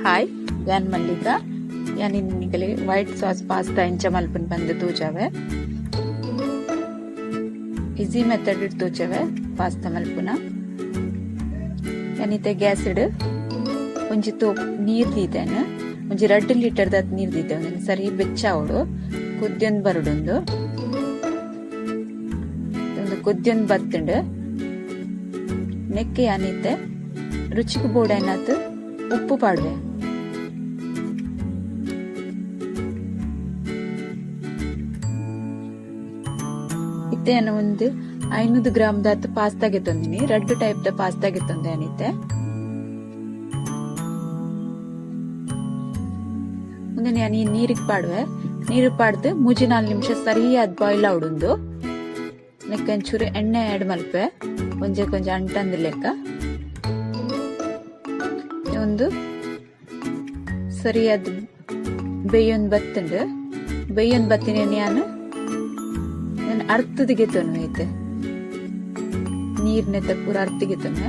हाय यान मल्लिका यान इन्निकले white sauce pasta inch मल्पन बंद तोचावे इजी मेथड इट तोचावे पास्ता मल्पुना यान इते गैस इड ಒಂಜಿ ತೋ ನೀರ್ ದೀತೆನ್ ಒಂಜಿ 2 ಲೀಟರ್ ದತ್ ನೀರ್ ದೀತೆ ಒಂದ್ ಸರಿ ಬೆಚ್ಚಾವಡು ಕುದ್ಯೊಂದ್ ಬರಡೊಂದು ಒಂದು ಕುದ್ಯೊಂದ್ ಬತ್ತಂಡ್ ನೆಕ್ಕೆ ಯಾನಿತ್ತೆ ರುಚಿಗೆ ಬೋಡೈನಾತ್ ಉಪ್ಪು ಪಾಡ್ವೆ ಇತ್ತೆ ನಾನು ಒಂದು 500 ಗ್ರಾಮ್ ದತ್ ಪಾಸ್ತಾ ಗೆತ್ತೊಂದಿನಿ 2 ಟೈಪ್ ದ ಪಾಸ್ತಾ ಗೆತ್ತೊಂದೆ ಅನಿತ್ತೆ ನಾನು ಈ ನೀರಿಗೆ ಪಾಡುವೆ ನೀರು ಪಾಡ್ದು 3-4 ನಿಮಿಷ ಸರಿಯಾದ ಬಾಯ್ಲ್ ಆವಡುಂದು ನೆಕ್ಕ ಒಂಚೂರು ಎಣ್ಣೆ ಆಡ್ ಮಲ್ಪೆ ಕೊಂಚ ಅಂಟಂದ ಲೆಕ್ಕ ಒಂದು ಸರಿಯಾದ ಬೇಯೊಂದು ಬತ್ತಿನ ನಾನು ಅರ್ಥದಿಗೆ ತೊನು ಐತೆ ನೀರ್ನೆತ್ತ ಪೂರ ಅರ್ಥಿಗೆ ತೊನೆ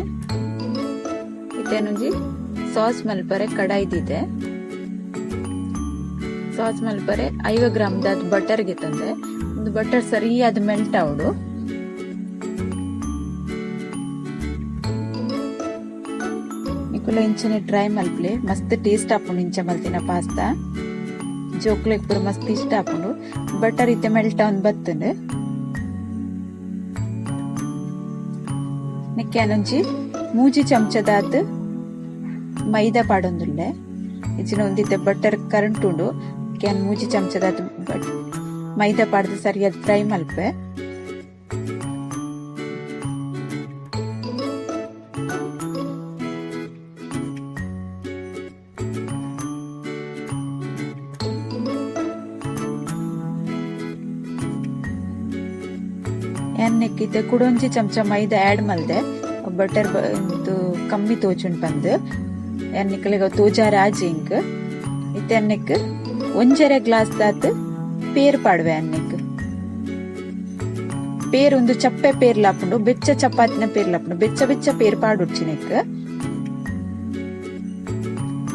ಇತ್ತೇನೊಂಜಿ ಸಾಸ್ ಮಲ್ಪರೆ ಕಡಾಯ್ದಿದೆ ಸಾಸ್ ಮಲ್ಪರೆ 5 ಗ್ರಾಮ್ ದಾದ್ ಬಟರ್ ಗೆ ತಂದೆ ಒಂದು ಬಟರ್ ಸರಿಯಾದ ಮೆಲ್ಟ್ ಆವಡು ನಿಕುಲ ಇಂಚನೆ ಡ್ರೈ ಮಲ್ಪ್ಲೆ ಮಸ್ತ್ ಟೇಸ್ಟ್ ಆಪುಂಡು ಇಂಚ ಮಲ್ತಿನ ಪಾಸ್ತಾ ಜೋಕ್ಲೆಗ್ ಪೂರ ಮಸ್ತ್ ಇಷ್ಟ ಆಪುಂಡು ಬಟರ್ ಇತ್ತೆ ಮೆಲ್ಟ್ ಆವನ್ ಬತ್ತಂಡು ನೆಕ್ಕಾನೊಂಜಿ 3 ಚಮಚದಾದ್ ಮೈದಾ ಪಾಡೊಂದುಲ್ಲೆ ಇಜಿನ ಒಂದಿತ್ತೆ ಬಟರ್ ಕರೆಂಟ್ ಉಂಡು ಕ್ಯಾನ್ 3 ಚಮಚದಾದ್ ಮೈದಾ ಪಾಡ್ದು ಸರಿಯಾದ ಫ್ರೈ ಮಲ್ಪೆ ಎಣ್ಣೆಕ್ಕಿತ್ತೆ ಕುಡೊಂಜಿ ಚಮಚ ಮೈದಾ ಆಡ್ ಮಲ್ದೆ ಬಟರ್ ಕಮ್ಮಿ ತೋಚುಂಡ್ ಬಂದು ಎಣ್ಣೆಕ್ಲೆಗ ತೋಜಾರ ಆಜಿಂಕ್ ಇತ್ತೆ ಎಣ್ಣೆಕ್ 1 ಗ್ಲಾಸ್ ದಾತ್ ಪೇರ್ ಪಾಡ್ವೆ ಎಣ್ಣೆಕ್ ಪೇರ್ ಒಂದು ಚಪ್ಪೆ ಪೇರ್ ಲಾಪುಂಡು ಬೆಚ್ಚ ಚಪಾತಿನ ಪೇರ್ ಲಾಪುಂಡು ಬೆಚ್ಚ ಪೇರ್ ಪಾಡುಚ್ಚಿನೆಕ್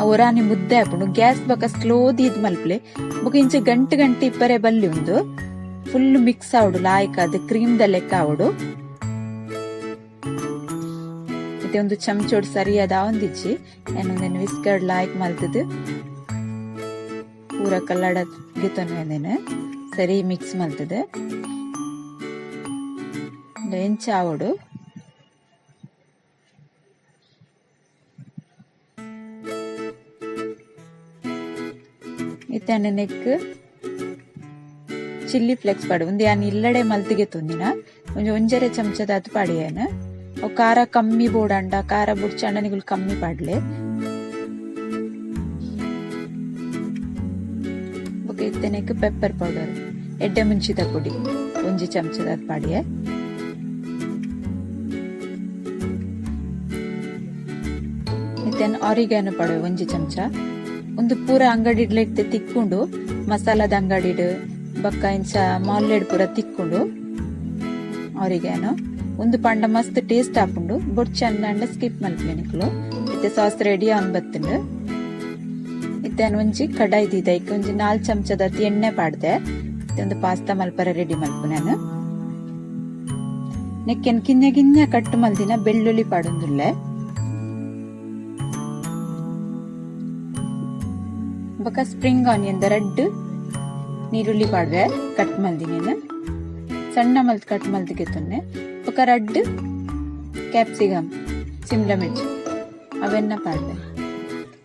ಅವರಾನಿ ಮುದ್ದೆ ಹಾಪುಂಡು ಗ್ಯಾಸ್ ಬಕ ಸ್ಲೋ ದೀದ್ ಮಲ್ಪ್ಲೆ ಬೊಕ ಇಂಚ ಗಂಟೆ ಇಪ್ಪರೆ ಬಲ್ಲಿ ಉಂದು ಫುಲ್ ಮಿಕ್ಸ್ ಆವಡು ಲಾಯ್ಕ ಅದು ಕ್ರೀಮ್ ದ ಲೆಕ್ಕ ಆವಡು ಇತ್ತೆ ಒಂದು ಚಮಚೋಡ್ ಸರಿಯಾದ ಒಂದಿಜ್ಜಿ ಏನೊಂದೇನು ವಿಸ್ಕರ್ಡ್ ಲಾಯ್ಕ್ ಮಲ್ತದು ಪೂರ ಕಲ್ಲಡ ಗಿತ್ತೊಂದೇನೆ ಸರಿ ಮಿಕ್ಸ್ ಮಲ್ತದೆ ಎಂಚ ಆವಡು ಇತ್ತೆ ನೆಕ್ ಚಿಲ್ಲಿ ಫ್ಲೆಕ್ಸ್ ಪಾಡು ಒಂದು ಯಾನ್ ಇಲ್ಲಡೆ ಮಲ್ತಿಗೆ ತುಂದಿನ ಒಂಜರೆ ಚಮಚದ ಅದು ಪಾಡಿಯೇನ ಅವು ಖಾರ ಕಮ್ಮಿ ಬೋಡಂಡ ಖಾರ ಬುಡ್ಚಂಡನಿಗಳು ಕಮ್ಮಿ ಪಾಡ್ಲೆ ಇತ್ತನೆಕ್ ಪೆಪ್ಪರ್ ಪೌಡರ್ ಎಡ್ಡೆ ಮುಂಚಿದ ಪುಡಿ 1 ಚಮಚದ ಪಾಡಿಯೆ ಇತ್ತೇನ್ ಆರಿಗ್ಯಾನೋ ಪಾಡುವೆ 1 ಚಮಚ ಒಂದು ಪೂರ ಅಂಗಡಿಡ್ಲ ಇತ್ತೆ ತಿಕ್ಕೊಂಡು ಮಸಾಲದ ಅಂಗಡಿಡ್ ಬಕ್ಕ ಇಂಚ ಮಾಲ್ಲೆಡ್ ಪೂರ ತಿಕ್ಕೊಂಡು ಆರಿಗ್ಯಾನೋ ಒಂದು ಪಂಡ ಮಸ್ತ್ ಟೇಸ್ಟ್ ಆಪುಂಡು ಬೊಡ್ಚಂಡ ಸ್ಕಿಪ್ ಮಲ್ಪಲೆ ನಿಕ್ಲು ಇತ್ತೆ ಸಾಸ್ ರೆಡಿ ಆನ್ ಬತ್ತಂಡು ಇತ್ತೇನು ಒಂಜಿ ಕಡಾಯಿ ದಿದೆ ಇಕ್ಕ ಒಂಜಿ 4 ಚಮಚದ ಎಣ್ಣೆ ಪಾಡ್ದೆ ಒಂದು ಪಾಸ್ತಾ ಮಲ್ಪರ ರೆಡಿ ಮಲ್ಪು ನಾನು ನೆಕ್ಕೆನ್ ಕಿನ್ನೆ ಕಟ್ಟು ಮಲ್ದಿನ ಬೆಳ್ಳುಳ್ಳಿ ಪಾಡೊಂದುಲ್ಲೆ ಬೊಕ ಸ್ಪ್ರಿಂಗ್ ಆನಿಯನ್ ರೆಡ್ ನೀರುಳ್ಳಿ ಪಾಡ್ವೆ ಕಟ್ ಮಲ್ದಿನೇನು ಸಣ್ಣ ಮಲ್ತ್ ಕಟ್ ಮಲ್ದಿಗೆ ತೊನ್ನೆ ಬೊಕ ರೆಡ್ ಕ್ಯಾಪ್ಸಿಕಮ್ ಸಿಮ್ಲಾ ಮಿರ್ಚಿ ಅವೆನ್ನ ಪಾಡ್ವೆ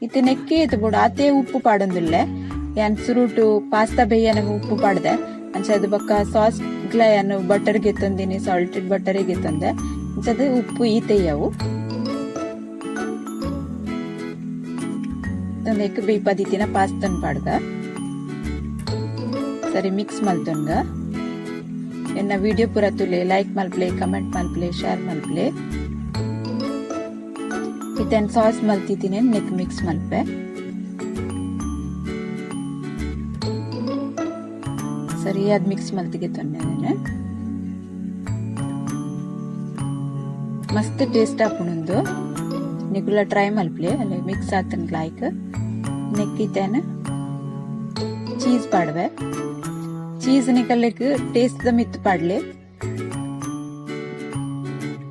ಇತ್ತೆ ನೆಕ್ಕೆ ಎತ್ತು ಬೋಡು ಆತೆ ಉಪ್ಪು ಪಾಡೊಂದುಲ್ಲೆ ಯಾನ್ ಸುರುಟು ಪಾಸ್ತಾ ಬೇಯನ ಉಪ್ಪು ಪಾಡ್ದೆ ಅಂಚದು ಬೊಕ್ಕ ಸಾಸ್ ಗ್ಲಯನು ಬಟರ್ ಗೆತ್ತೊಂದಿನಿ ಸಾಲ್ಟೆಡ್ ಬಟರ್ ಗೆತ್ತೊಂದೆ ಅಂಚದು ಉಪ್ಪು ಈತೆಯವು ನೆಕ್ ಬೇಯ್ಪದಿತ್ತಿನ ಪಾಸ್ತನ್ ಪಾಡ್ಗ ಸರಿ ಮಿಕ್ಸ್ ಮಲ್ತೊನ್ಗ ಎನ್ನ ವಿಡಿಯೋ ಪೂರ ತುಲೆ ಲೈಕ್ ಮಲ್ಪ್ಲೆ ಕಮೆಂಟ್ ಮಲ್ಪ್ಲೆ ಶೇರ್ ಮಲ್ಪ್ಲೆ ಇತ್ತೇನ್ ಸಾಸ್ ಮಲ್ತಿದ್ದೀನಿ ನೆಕ್ ಮಿಕ್ಸ್ ಮಲ್ಪೆ ಸರಿಯಾದ ಮಿಕ್ಸ್ ಮಲ್ತಿಗೆ ತೊನ್ನೆ ಮಸ್ತ್ ಟೇಸ್ಟ್ ಆಪುಂಡು निकुला ट्राय मल्पले अले मिक्स आतन लायक नेक्कीतेन चीज पाडवे चीज निकलक टेस्ट द मित पाडले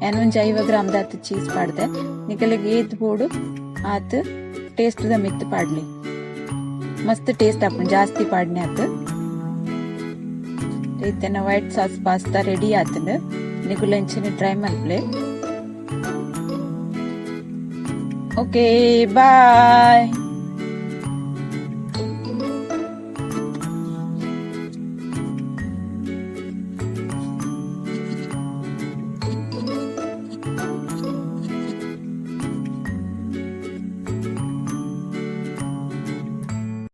ಏನೊಂದು 50 ಗ್ರಾಮ್ ದಾತ ಚೀಸ್ ಪಾಡ್ದೆ ನಿಕಲಿಗೆ ಏತ್ ಬೋಡು ಆತ ಟೇಸ್ಟ್ ದ ಮಿತ್ ಪಾಡ್ಲಿ ಮಸ್ತ್ ಟೇಸ್ಟ್ ಆಪನ್ ಜಾಸ್ತಿ ಪಾಡ್ನೆ ಆತ ಇತ್ತನ ವೈಟ್ ಸಾಸ್ ಪಾಸ್ತಾ ರೆಡಿ ಆತಂಡ ನಿಕುಲಂಚಿನ ಟ್ರೈ ಮಲ್ಪ್ಲೆ ಓಕೆ ಬಾಯ್.